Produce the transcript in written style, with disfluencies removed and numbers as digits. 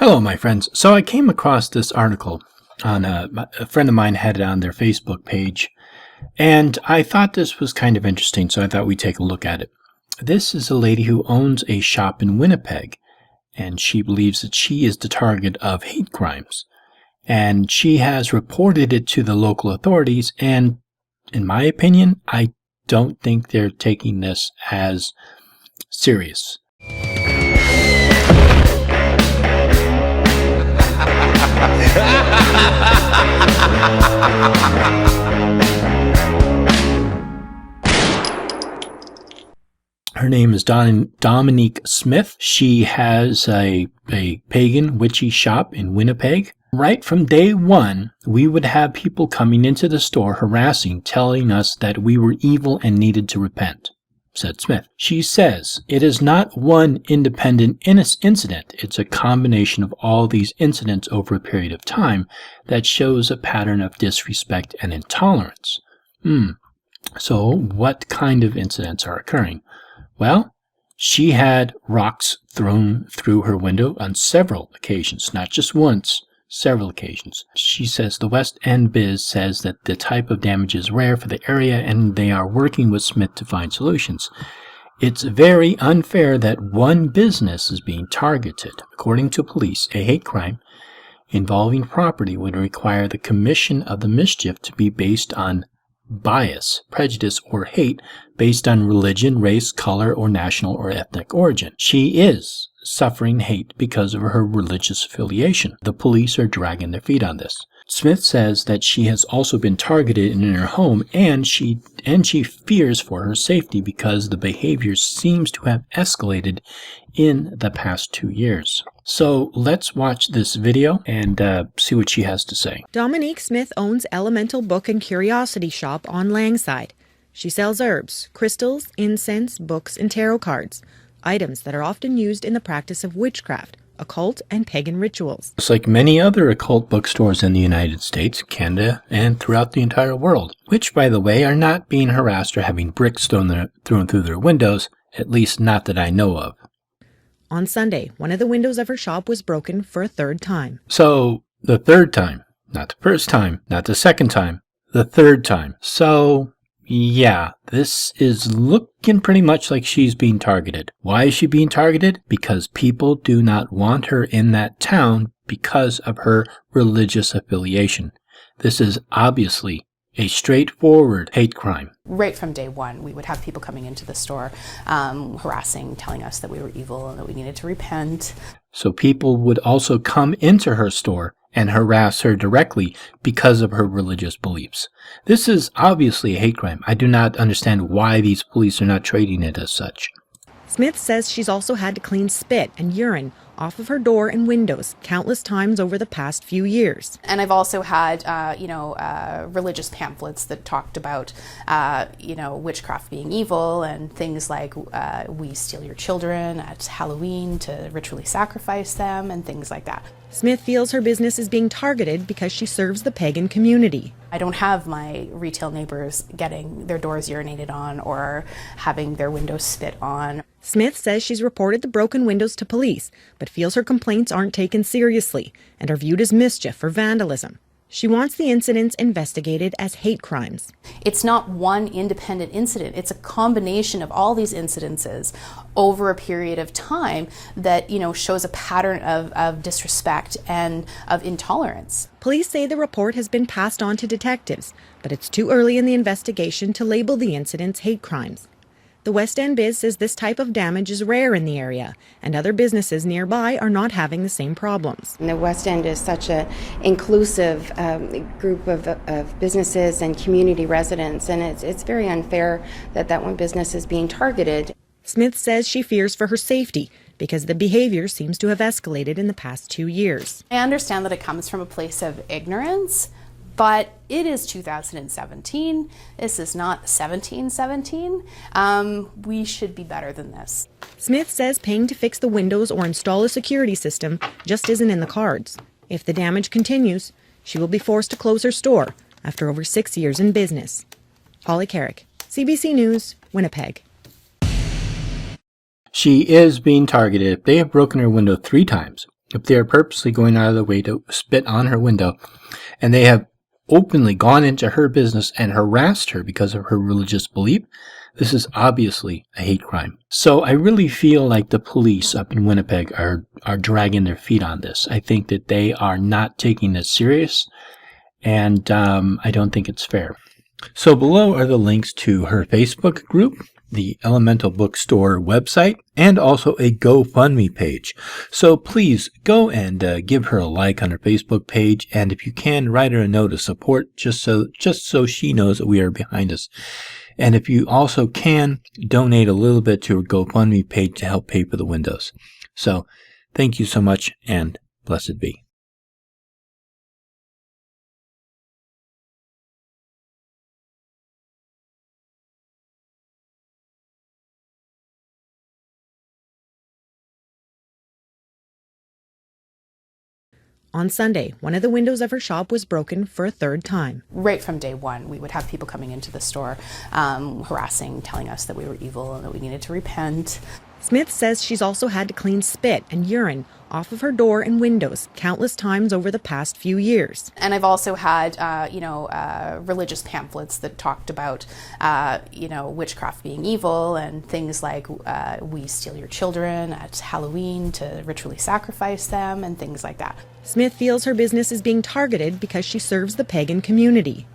Hello, my friends. So I came across this article on a friend of mine had it on their Facebook page, and I thought this was kind of interesting, so I thought we'd take a look at it. This is a lady who owns a shop in Winnipeg, and she believes that she is the target of hate crimes. And she has reported it to the local authorities, and in my opinion, I don't think they're taking this as serious. Her name is Dominique Smith. She has a pagan witchy shop in Winnipeg. Right from day one, we would have people coming into the store harassing, telling us that we were evil and needed to repent, said Smith. She says, it is not one independent incident. It's a combination of all these incidents over a period of time that shows a pattern of disrespect and intolerance. So what kind of incidents are occurring? Well, she had rocks thrown through her window on several occasions, not just once, several occasions. She says the West End Biz says that the type of damage is rare for the area and they are working with Smith to find solutions. It's very unfair that one business is being targeted. According to police, a hate crime involving property would require the commission of the mischief to be based on bias, prejudice, or hate based on religion, race, color, or national or ethnic origin. She is suffering hate because of her religious affiliation. The police are dragging their feet on this. Smith says that she has also been targeted in her home and she fears for her safety because the behavior seems to have escalated in the past 2 years. So let's watch this video and see what she has to say. Dominique Smith owns Elemental Book and Curiosity Shop on Langside. She sells herbs, crystals, incense, books, and tarot cards, items that are often used in the practice of witchcraft, occult, and pagan rituals. It's like many other occult bookstores in the United States, Canada, and throughout the entire world, which, by the way, are not being harassed or having bricks thrown through their windows, at least not that I know of. On Sunday, one of the windows of her shop was broken for a third time. So, the third time. Not the first time, not the second time, the third time. So, yeah, this is looking pretty much like she's being targeted. Why is she being targeted? Because people do not want her in that town because of her religious affiliation. This is obviously a straightforward hate crime. Right from day one, we would have people coming into the store, harassing, telling us that we were evil and that we needed to repent. So people would also come into her store and harass her directly because of her religious beliefs. This is obviously a hate crime. I do not understand why these police are not treating it as such. Smith says she's also had to clean spit and urine off of her door and windows countless times over the past few years. And I've also had, religious pamphlets that talked about, witchcraft being evil and things like we steal your children at Halloween to ritually sacrifice them and things like that. Smith feels her business is being targeted because she serves the pagan community. I don't have my retail neighbors getting their doors urinated on or having their windows spit on. Smith says she's reported the broken windows to police, but feels her complaints aren't taken seriously and are viewed as mischief or vandalism. She wants the incidents investigated as hate crimes. It's not one independent incident. It's a combination of all these incidences over a period of time that, shows a pattern of disrespect and of intolerance. Police say the report has been passed on to detectives, but it's too early in the investigation to label the incidents hate crimes. The West End Biz says this type of damage is rare in the area, and other businesses nearby are not having the same problems. And the West End is such an inclusive group of businesses and community residents, and it's very unfair that one business is being targeted. Smith says she fears for her safety because the behavior seems to have escalated in the past 2 years. I understand that it comes from a place of ignorance, but it is 2017. This is not 1717. We should be better than this. Smith says paying to fix the windows or install a security system just isn't in the cards. If the damage continues, she will be forced to close her store after over 6 years in business. Holly Carrick, CBC News, Winnipeg. She is being targeted. They have broken her window 3 times. if they are purposely going out of their way to spit on her window, and they have openly gone into her business and harassed her because of her religious belief, this is obviously a hate crime. So I really feel like the police up in Winnipeg are dragging their feet on this. I think that they are not taking this serious, and I don't think it's fair. So below are the links to her Facebook group, the Elemental Bookstore website, and also a GoFundMe page. So please go and give her a like on her Facebook page, and if you can, write her a note of support just so she knows that we are behind us. And if you also can, donate a little bit to her GoFundMe page to help pay for the windows. So thank you so much, and blessed be. On Sunday, one of the windows of her shop was broken for a third time. Right from day one, we would have people coming into the store, harassing, telling us that we were evil and that we needed to repent. Smith says she's also had to clean spit and urine off of her door and windows countless times over the past few years. And I've also had, religious pamphlets that talked about, witchcraft being evil and things like we steal your children at Halloween to ritually sacrifice them and things like that. Smith feels her business is being targeted because she serves the pagan community.